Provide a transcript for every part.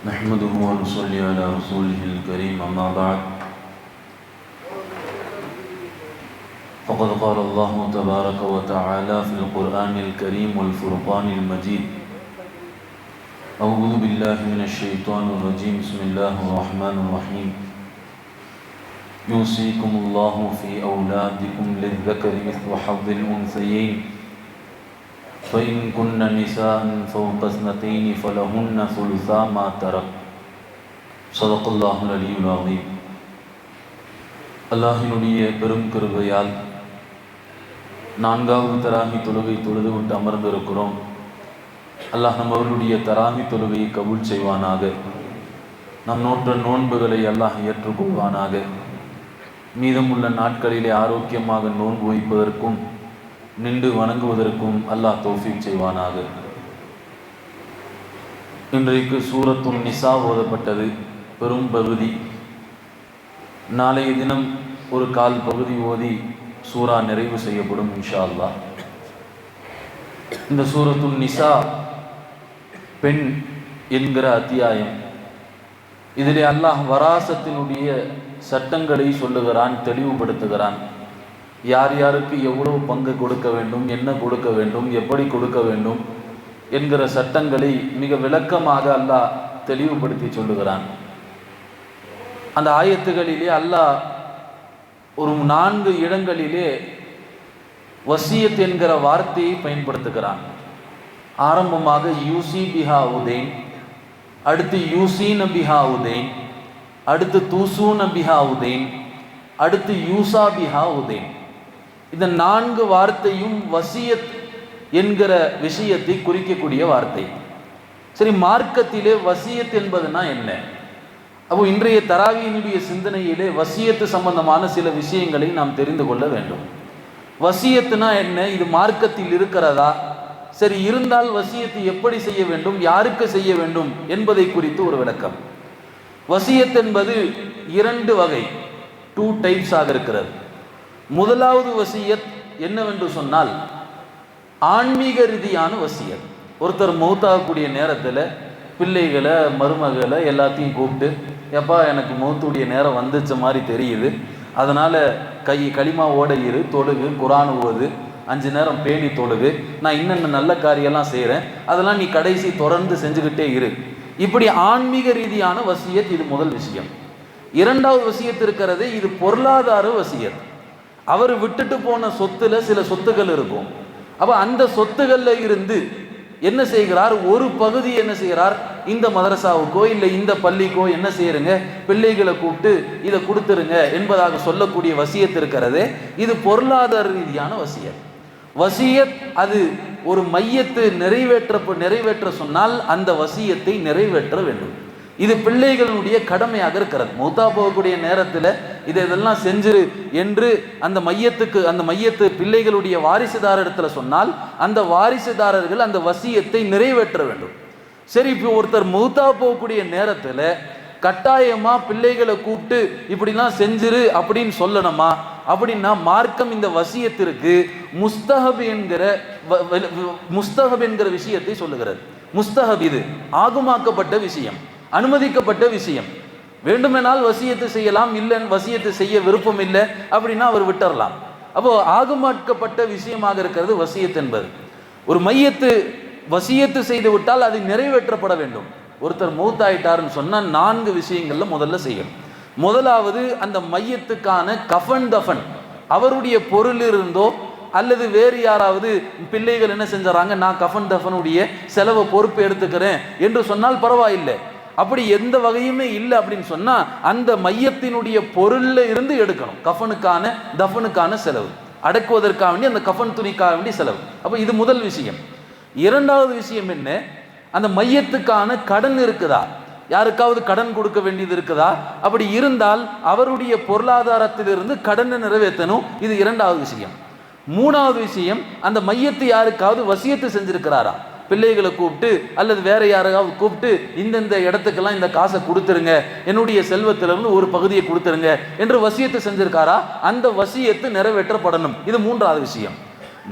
نحمده ونصلي على رسوله الكريم أما بعد فقد قال الله تبارك وتعالى في القرآن الكريم والفرقان المجيد أعوذ بالله من الشيطان الرجيم بسم الله الرحمن الرحيم يوصيكم الله في أولادكم للذكر مثل حظ الأنثيين فإن كن نساء فوق اثنتين فلهن ثلثا ما ترك صدق الله العلي العظيم. அல்லாஹினுடைய பெரும் கிருபையால் நான்காவது தராகி தொழுகை தொழுது விட்டு அமர்ந்திருக்கிறோம். அல்லாஹ் நம்மவர்களுடைய தராகி தொழுகையை கபூல் செய்வானாக. நம் நோற்ற நோன்புகளை அல்லாஹ் ஏற்றுக்கொள்வானாக. மீதமுள்ள நாட்களிலே ஆரோக்கியமாக நோன்பு வைப்பதற்கும் நின்று வணங்குவதற்கும் அல்லாஹ் தௌஃபீக் செய்வானாக. இன்றைக்கு சூரத்துன் நிசா ஓதப்பட்டது பெரும் பகுதி. நாளைய தினம் ஒரு கால் பகுதி ஓதி சூரா நிறைவு செய்யப்படும் இன்ஷா அல்லாஹ். இந்த சூரத்துன் நிசா பெண் என்கிற அத்தியாயம். இதிலே அல்லாஹ் வராசத்தினுடைய சட்டங்களை சொல்லுகிறான், தெளிவுபடுத்துகிறான். யார் யாருக்கு எவ்வளவு பங்கு கொடுக்க வேண்டும், என்ன கொடுக்க வேண்டும், எப்படி கொடுக்க வேண்டும் என்கிற சட்டங்களை மிக விளக்கமாக அல்லாஹ் தெளிவுபடுத்தி சொல்லுகிறான். அந்த ஆயத்துகளிலே அல்லாஹ் ஒரு 4 இடங்களிலே வசியத் என்கிற வார்த்தையை பயன்படுத்துகிறான். ஆரம்பமாக யூசி பிஹா உதேன், அடுத்து யூசீன பிஹா உதேன், அடுத்து தூசூன பிஹா உதேன், அடுத்து யூசா பிஹா உதேன். இந்த 4 வார்த்தையும் வசியத் என்கிற விஷயத்தை குறிக்கக்கூடிய வார்த்தை. சரி, மார்க்கத்திலே வசியத் என்பதுனா என்ன? அப்போ இன்றைய தராவியினுடைய சிந்தனையிலே வசியத்து சம்பந்தமான சில விஷயங்களை நாம் தெரிந்து கொள்ள வேண்டும். வசியத்துனா என்ன? இது மார்க்கத்தில் இருக்கிறதா? சரி, இருந்தால் வசியத்து எப்படி செய்ய வேண்டும், யாருக்கு செய்ய வேண்டும் என்பதை குறித்து ஒரு விளக்கம். வசியத் என்பது 2 வகை, 2 டைப்ஸாக இருக்கிறது. முதலாவது வசியத் என்னவென்று சொன்னால் ஆன்மீக ரீதியான வசியத். ஒருத்தர் மௌத்தாகக்கூடிய நேரத்தில் பிள்ளைகளை, மருமகளை எல்லாத்தையும் கூப்பிட்டு, எப்பா எனக்கு மௌத்துடைய நேரம் வந்துச்ச மாதிரி தெரியுது, அதனால் களிமாவோட இரு, தொழுகு, குரான் ஓது, 5 நேரம் பேணி தொழுகு, நான் இன்னென்ன நல்ல காரியெல்லாம் செய்கிறேன், அதெல்லாம் நீ கடைசி தொடர்ந்து செஞ்சுக்கிட்டே இரு. இப்படி ஆன்மீக ரீதியான வசியத் இது முதல் விஷயம். இரண்டாவது வசியத் இருக்கிறது, இது பொருளாதார வசியத். அவர் விட்டுட்டு போன சொத்துல சில சொத்துகள் இருக்கும். அப்போ அந்த சொத்துகளில் இருந்து என்ன செய்கிறார், ஒரு பகுதி என்ன செய்கிறார், இந்த மதரசாவுக்கோ இல்லை இந்த பள்ளிக்கோ என்ன செய்யறங்க, பிள்ளைகளை கூப்பிட்டு இதை கொடுத்துருங்க என்பதாக சொல்லக்கூடிய வசியத் இருக்கிறது. இது பொருளாதார ரீதியான வசியத். வசியத் அது ஒரு மையத்து நிறைவேற்ற சொன்னால் அந்த வசியத்தை நிறைவேற்ற வேண்டும். இது பிள்ளைகளுடைய கடமையாக இருக்கிறது. மௌத்தா போகக்கூடிய நேரத்தில் இதெல்லாம் செஞ்சிரு என்று அந்த மையத்து பிள்ளைகளுடைய வாரிசுதாரிடத்துல சொன்னால் அந்த வாரிசுதாரர்கள் அந்த வசியத்தை நிறைவேற்ற வேண்டும். சரி, இப்போ ஒருத்தர் மௌத்தா போகக்கூடிய நேரத்தில் கட்டாயமா பிள்ளைகளை கூப்பிட்டு இப்படிலாம் செஞ்சிரு அப்படின்னு சொல்லணுமா? அப்படின்னா மார்க்கம் இந்த வசியத்திற்கு முஸ்தஹப் என்கிற விஷயத்தை சொல்லுகிறது. முஸ்தஹப் இது ஆகுமாக்கப்பட்ட விஷயம், அனுமதிக்கப்பட்ட விஷயம். வேண்டுமெனால் வசியத்து செய்யலாம், இல்லை வசியத்து செய்ய விருப்பம் இல்லை அப்படின்னா அவர் விட்டுறலாம். அப்போ ஆகுமாக்கப்பட்ட விஷயமாக இருக்கிறது வசியத் என்பது. ஒரு மையத்து வசியத்து செய்து விட்டால் அது நிறைவேற்றப்பட வேண்டும். ஒருத்தர் மௌத்தாயிட்டாருன்னு சொன்னால் 4 விஷயங்கள்ல முதல்ல செய்யணும். முதலாவது, அந்த மையத்துக்கான கஃபன் தஃபன் அவருடைய பொருள் இருந்தோ அல்லது வேறு யாராவது பிள்ளைகள் என்ன செஞ்சாராங்க, நான் கஃபன் தஃபனுடைய செலவை பொறுப்பு எடுத்துக்கிறேன் என்று சொன்னால் பரவாயில்லை. அப்படி எந்த வகையுமே இல்லை அப்படின்னு சொன்னா அந்த மையத்தினுடைய பொருள்ல இருந்து எடுக்கணும். கஃபனுக்கான தஃபனுக்கான செலவு, அடக்குவதற்காக வேண்டி அந்த கஃபன் துணிக்காக வேண்டி செலவு. அப்போ இது முதல் விஷயம். இரண்டாவது விஷயம் என்ன, அந்த மையத்துக்கான கடன் இருக்குதா, யாருக்காவது கடன் கொடுக்க வேண்டியது இருக்குதா? அப்படி இருந்தால் அவருடைய பொருளாதாரத்திலிருந்து கடனை நிறைவேற்றணும். இது இரண்டாவது விஷயம். மூணாவது விஷயம், அந்த மையத்து யாருக்காவது வசியத்து செஞ்சிருக்கிறாரா, பிள்ளைகளை கூப்பிட்டு அல்லது வேற யாராவது கூப்பிட்டு இந்த இடத்துக்கெல்லாம் இந்த காசை கொடுத்துருங்க, என்னுடைய செல்வத்திலிருந்து ஒரு பகுதியை கொடுத்துருங்க என்று வசியத்து செஞ்சிருக்காரா? அந்த வசியத்து நிறைவேற்றப்படணும். இது மூன்றாவது விஷயம்.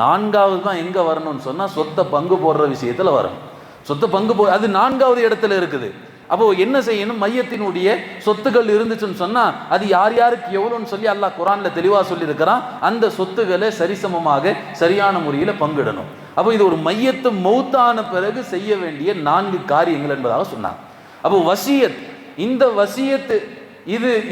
நான்காவது தான் எங்க வரணும்னு சொன்னா சொத்தை பங்கு போடுற விஷயத்துல வரணும். சொத்தை பங்கு அது 4வது இடத்துல இருக்குது. அப்போ என்ன செய்யணும், மையத்தினுடைய சொத்துக்கள் இருந்துச்சுன்னு சொன்னா அது யார் யாருக்கு எவ்வளோன்னு சொல்லி அல்லாஹ் குர்ஆன்ல தெளிவா சொல்லி இருக்கிறான். அந்த சொத்துக்களை சரிசமமாக சரியான முறையில் பங்கிடணும். அப்போ இது ஒரு மையத்து மௌத்தான பிறகு செய்ய வேண்டிய 4 காரியங்கள் என்பதாக சொன்னாங்க. அப்போ வசியத், இந்த வசியத்து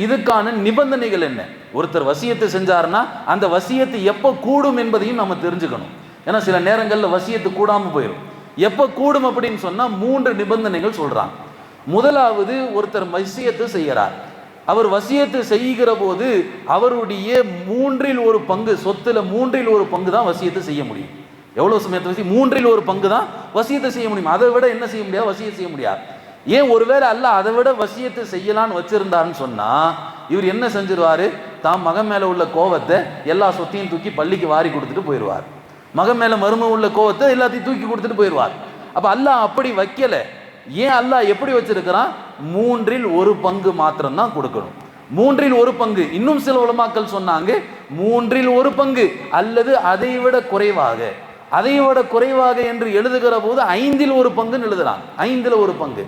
இதுக்கான நிபந்தனைகள் என்ன? ஒருத்தர் வசியத்து செஞ்சாருன்னா அந்த வசியத்து எப்போ கூடும் என்பதையும் நம்ம தெரிஞ்சுக்கணும். ஏன்னா சில நேரங்களில் வசியத்து கூடாமல் போயிடும். எப்போ கூடும் அப்படின்னு சொன்னா 3 நிபந்தனைகள் சொல்றாங்க. முதலாவது, ஒருத்தர் வசியத்து செய்கிறார். அவர் வசியத்து செய்கிற போது அவருடைய 1/3 பங்கு, சொத்துல 1/3 பங்கு தான் வசியத்து செய்ய முடியும். எவ்வளவு சமயத்தை வசி 1/3 பங்கு தான் வசியத்தை செய்ய முடியும். அதை விட என்ன செய்ய முடியாது, வசியத்தை செய்ய முடியாது. ஏன், ஒருவேளை அல்லாஹ் அதை விட வசியத்தை செய்யலான்னு வச்சிருந்தாருன்னு சொன்னா இவர் என்ன செஞ்சிருவாரு, தான் மகன் மேல உள்ள கோவத்தை எல்லா சொத்தையும் தூக்கி பள்ளிக்கு வாரி கொடுத்துட்டு போயிடுவார். மகன் மேல மரும உள்ள கோவத்தை எல்லாத்தையும் தூக்கி கொடுத்துட்டு போயிடுவார். அப்ப அல்லாஹ் அப்படி வைக்கல. ஏன் அல்லாஹ் எப்படி வச்சிருக்கிறான், 1/3 பங்கு மாத்திரம் தான் கொடுக்கணும். 1/3 பங்கு. இன்னும் சில உலமாக்கள் சொன்னாங்க 1/3 பங்கு அல்லது அதைவிட குறைவாக. அதைவிட குறைவாக என்று எழுதுகிற போது 1/5 பங்குன்னு எழுதுறாங்க. 1/5 பங்கு.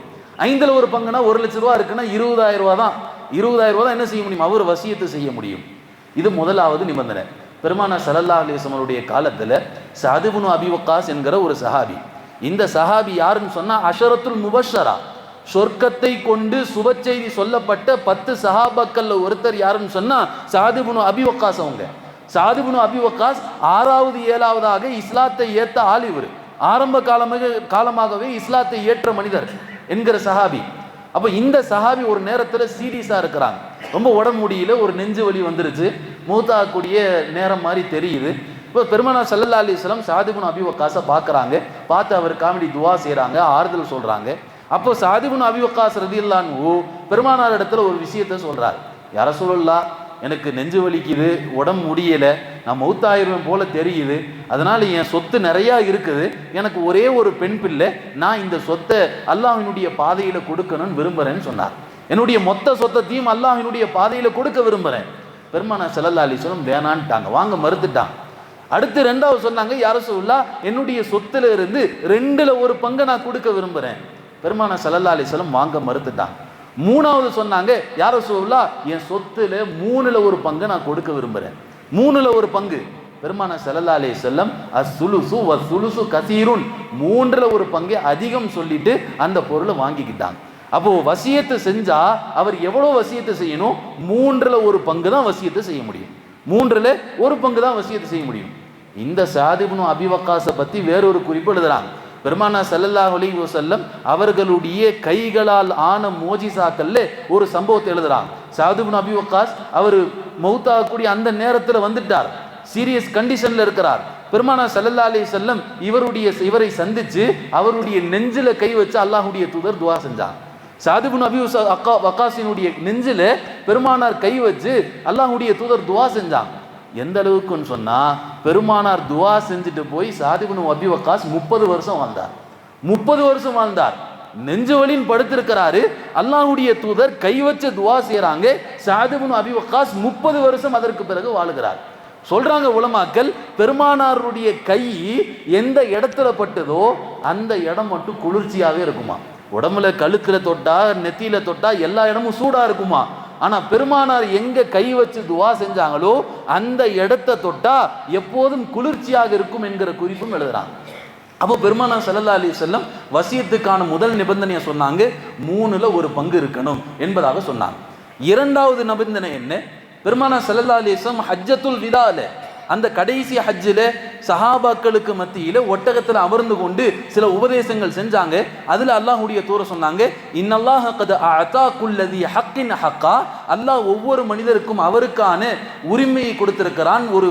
1/5 பங்குனா 1 லட்சம் ரூபா இருக்குன்னா 20,000 ரூபா தான். 20,000 ரூபா தான் என்ன செய்ய முடியும், அவர் வசியத்து செய்ய முடியும். இது முதலாவது நிபந்தனை. பெருமானார் ஸல்லல்லாஹு அலைஹி வஸல்லம் அவருடைய காலத்துல சஅத் இப்னு அபி வக்காஸ் என்கிற ஒரு சஹாபி. இந்த சஹாபி யாருன்னு சொன்னா அஷரத்துல் முபஷரா, சொர்க்கத்தை கொண்டு சுப செய்தி சொல்லப்பட்ட 10 சஹாபாக்கள்ல ஒருத்தர் யாருன்னு சொன்னா சஅத் இப்னு அபி வக்காஸ். அவங்க சஅத் இப்னு அபி வக்காஸ் 6வது 7வதாக இஸ்லாத்தை ஏத்த ஆள். இவர் ஆரம்ப காலமாகவே இஸ்லாத்தை ஏற்ற மனிதர் என்கிற சஹாபி. அப்ப இந்த சஹாபி ஒரு நேரத்துல சீரியஸா இருக்கிறாங்க. ரொம்ப உடம்பு முடியல, ஒரு நெஞ்சு வலி வந்துருச்சு, மூத்தாக்கூடிய நேரம் மாதிரி தெரியுது. இப்போ பெருமானார் ஸல்லல்லாஹு அலைஹி வஸல்லம் சஅத் இப்னு அபி வக்காஸை பார்க்குறாங்க. பார்த்து அவர் காமெடி துவா செய்கிறாங்க, ஆறுதல் சொல்கிறாங்க. அப்போ சஅத் இப்னு அபி வக்காஸ் ரலியல்லாஹு அன்ஹு பெருமானார் இடத்துல ஒரு விஷயத்தை சொல்கிறார். யா ரசூலல்லாஹ், எனக்கு நெஞ்சு வலிக்குது, உடம்பு முடியலை, நான் மௌத்தாயிருவேன் போல தெரியுது, அதனால என் சொத்து நிறையா இருக்குது, எனக்கு ஒரே ஒரு பெண் பிள்ளை, நான் இந்த சொத்தை அல்லாஹ்வினுடைய பாதையில் கொடுக்கணும்னு விரும்புகிறேன்னு சொன்னார். என்னுடைய மொத்த சொத்தையும் அல்லாஹ்வினுடைய பாதையில் கொடுக்க விரும்புகிறேன். பெருமானார் ஸல்லல்லாஹு அலைஹி வஸல்லம் வேணான்ட்டாங்க, வாங்க மறுத்துட்டாங்க. அடுத்து 2வது சொன்னாங்க, யா ரசூலுல்லாஹ், என்னுடைய சொத்துல இருந்து 2ல் 1 பங்கை நான் கொடுக்க விரும்புகிறேன். பெருமானார் ஸல்லல்லாஹு அலைஹி வஸல்லம் வாங்க மறுத்துட்டாங்க. 3வது சொன்னாங்க, யா ரசூலுல்லாஹ், என் சொத்துல 3ல் 1 பங்கை நான் கொடுக்க விரும்புகிறேன். 3ல் 1 பங்கு. பெருமானார் ஸல்லல்லாஹு அலைஹி வஸல்லம் அஸ்ஸுலுசு வஸ்ஸுலுசு கஸீருன், 3ல் 1 பங்கை அதிகம் சொல்லிட்டு அந்த பொருளை வாங்கிக்கிட்டாங்க. அப்போ வசியத்து செஞ்சா அவர் எவ்வளவு வசியத்து செய்யணும், 3ல் 1 பங்கு தான் வசியத்து செய்ய முடியும். 3ல் 1 பங்கு தான் வசியத்து செய்ய முடியும். இந்த சஅத் இப்னு அபி வக்காஸை பத்தி வேறொரு குறிப்பு எழுதுறாங்க. பெருமானார் ஸல்லல்லாஹு அலைஹி வஸல்லம் அவர்களுடைய கைகளால் ஆன மோஜிசாக்கள்ல ஒரு சம்பவத்தை எழுதுறாங்க. சஅத் இப்னு அபி வக்காஸ் அவர் மௌத்தாகக்கூடிய அந்த நேரத்தில் வந்துட்டார், சீரியஸ் கண்டிஷன்ல இருக்கிறார். பெருமானார் ஸல்லல்லாஹு அலைஹி வஸல்லம் இவரை சந்திச்சு அவருடைய நெஞ்சில கை வச்சு அல்லாஹ்வுடைய தூதர் துஆ செஞ்சாங்க. சஅத் இப்னு அபி வக்காஸினுடைய நெஞ்சில பெருமானார் கை வச்சு அல்லாஹ்வுடைய தூதர் துஆ செஞ்சாங்க. எந்த அளவுக்குன்னு சொன்னா பெருமானார் துஆ செஞ்சுட்டு போய் சஅத் இப்னு அபி வக்காஸ் 30 வருஷம் வாழ்ந்தார். 30 வருஷம் வாழ்ந்தார். நெஞ்சு வலின்னு படுத்திருக்கிறாரு, அல்லாஹ்வுடைய தூதர் கை வச்சு துஆ செய்றாங்க. சஅத் இப்னு அபி வக்காஸ் 30 வருஷம் அதற்கு பிறகு வாழுகிறார். சொல்றாங்க உலமாக்கள், பெருமானாருடைய கை எந்த இடத்துல பட்டதோ அந்த இடம் மட்டும் குளிர்ச்சியாவே இருக்குமா. உடம்புல கழுத்துல தொட்டா நெத்தியில தொட்டா எல்லா இடமும் சூடா இருக்குமா. ஆனா பெருமானார் எங்க கை வச்சு துவா செஞ்சாங்களோ அந்த இடத்தை தொட்டா எப்போதும் குளிர்ச்சியாக இருக்கும் என்கிற குறிப்பும் எழுதுறாங்க. அப்போ பெருமானார் ஸல்லல்லாஹு அலைஹி வஸல்லம் வசியத்துக்கான முதல் நிபந்தனையை சொன்னாங்க, 3ல் 1 பங்கு இருக்கணும் என்பதாக சொன்னாங்க. 2வது நிபந்தனை என்ன, பெருமானார் ஸல்லல்லாஹு அலைஹி வஸல்லம் ஹஜ்ஜத்துல் விதால அந்த கடைசி ஹஜ்ஜில் சஹாபாக்களுக்கு மத்தியில் ஒட்டகத்தில் அமர்ந்து கொண்டு சில உபதேசங்கள் செஞ்சாங்க. அதில் அல்லாஹ்வுடைய தூதர் சொன்னாங்க, இன்னல்லாஹ கத் அஅதா குல்லதி ஹக்கின் ஹக்கா, அல்லாஹ் ஒவ்வொரு மனிதருக்கும் அவருக்கான உரிமையை கொடுத்திருக்கிறான், ஒரு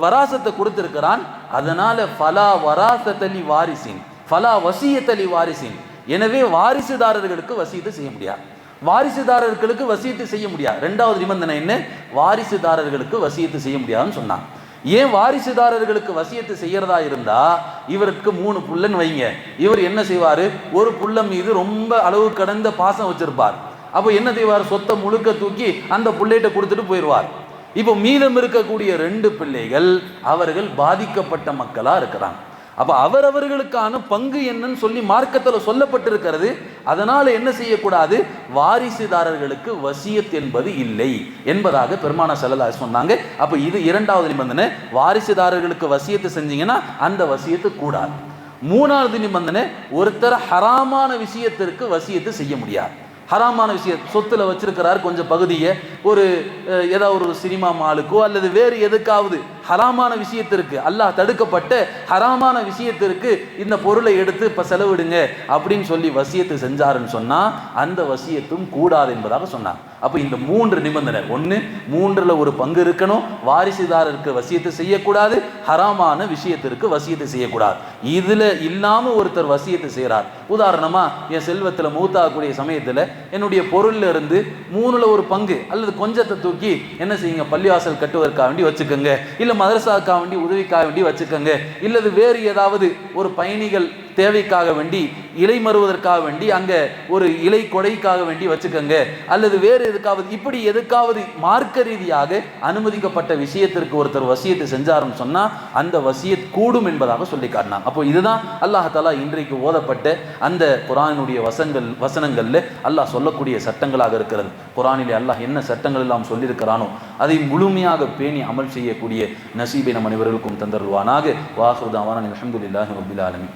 வராசத்தை கொடுத்திருக்கிறான். அதனால ஃபலா வராசத்தலி வாரிசின் ஃபலா வசியத்தலி வாரிசின், எனவே வாரிசுதாரர்களுக்கு வசியத்தை செய்ய முடியாது, வாரிசுதாரர்களுக்கு வசியத்து செய்ய முடியாது. 2வது நிபந்தனை என்ன, வாரிசுதாரர்களுக்கு வசியத்து செய்ய முடியாதுன்னு சொன்னாங்க. ஏன் வாரிசுதாரர்களுக்கு வசியத்து செய்யறதா இருந்தா, இவருக்கு 3 புள்ளன்னு வைங்க, இவர் என்ன செய்வாரு, ஒரு புள்ள மீது ரொம்ப அளவு கடந்த பாசம் வச்சிருப்பார். அப்போ என்ன செய்வார், சொத்தை முழுக்க தூக்கி அந்த புள்ளைகிட்ட கொடுத்துட்டு போயிடுவார். இப்போ மீதம் இருக்கக்கூடிய 2 பிள்ளைகள் அவர்கள் பாதிக்கப்பட்ட மக்களா இருக்கிறாங்க. அப்போ அவரவர்களுக்கான பங்கு என்னன்னு சொல்லி மார்க்கத்தில் சொல்லப்பட்டிருக்கிறது. அதனால் என்ன செய்யக்கூடாது, வாரிசுதாரர்களுக்கு வசியத் என்பது இல்லை என்பதாக பெருமானார் ஸல்லல்லாஹு அலைஹி வஸல்லம் சொன்னாங்க. அப்போ இது இரண்டாவது நிபந்தனை, வாரிசுதாரர்களுக்கு வசியத்தை செஞ்சீங்கன்னா அந்த வசியத்து கூடாது. மூணாவது நிபந்தனை, ஒருத்தர் ஹராமான விஷயத்திற்கு வசியத்தை செய்ய முடியாது. ஹராமான விஷயம், சொத்துல வச்சிருக்கிறார் கொஞ்சம் பகுதியை, ஒரு ஏதாவது ஒரு சினிமா மாலுக்கோ அல்லது வேறு எதுக்காவது ஹராமான விஷயத்திற்கு, அல்லாஹ் தடுக்கப்பட்ட ஹராமான விஷயத்திற்கு இந்த பொருளை எடுத்து இப்போ செலவிடுங்க அப்படின்னு சொல்லி வசியத்தை செஞ்சாருன்னு சொன்னால் அந்த வசியத்தும் கூடாது என்பதாக சொன்னார். அப்போ இந்த மூன்று நிபந்தனை, ஒன்று மூன்றில் ஒரு பங்கு இருக்கணும், வாரிசுதாரருக்கு வசியத்தை செய்யக்கூடாது, ஹராமான விஷயத்திற்கு வசியத்தை செய்யக்கூடாது. இதில் இல்லாமல் ஒருத்தர் வசியத்தை செய்கிறார். உதாரணமாக என் செல்வத்தில் மூத்தாகக்கூடிய சமயத்தில் என்னுடைய பொருளில் இருந்து மூணில் ஒரு பங்கு அல்லது கொஞ்சத்தை தூக்கி என்ன செய்யுங்க, பள்ளிவாசல் கட்டுவதற்காக வேண்டி வச்சுக்கோங்க, இல்லை மதரசாவுக்காக வேண்டி உதவிக்காக வேண்டி வச்சுக்கோங்க, இல்லது வேறு ஏதாவது ஒரு பயணிகள் தேவைக்காக வேண்டி இலை மறுவதற்காக வேண்டி அங்கே ஒரு இலை கொடைக்காக வேண்டி வச்சுக்கோங்க, அல்லது வேறு எதுக்காவது, இப்படி எதுக்காவது மார்க்க ரீதியாக அனுமதிக்கப்பட்ட விஷயத்திற்கு ஒருத்தர் வசியத்தை செஞ்சாருன்னு சொன்னால் அந்த வசியத் கூடும் என்பதாக சொல்லி காட்டினாங்க. அப்போ இதுதான் அல்லாஹ் தஆலா இன்றைக்கு ஓதப்பட்ட அந்த குர்ஆனுடைய வசனங்களில் அல்லாஹ் சொல்லக்கூடிய சட்டங்களாக இருக்கிறது. குர்ஆனிலே அல்லாஹ் என்ன சட்டங்கள் எல்லாம் சொல்லியிருக்கிறானோ அதை முழுமையாக பேணி அமல் செய்யக்கூடிய நசீபை நம் அனைவர்களுக்கும் தந்தருள்வானாக. வாஹிரு தஅவானா அல்ஹம்துலில்லாஹி ரப்பில் ஆலமீன்.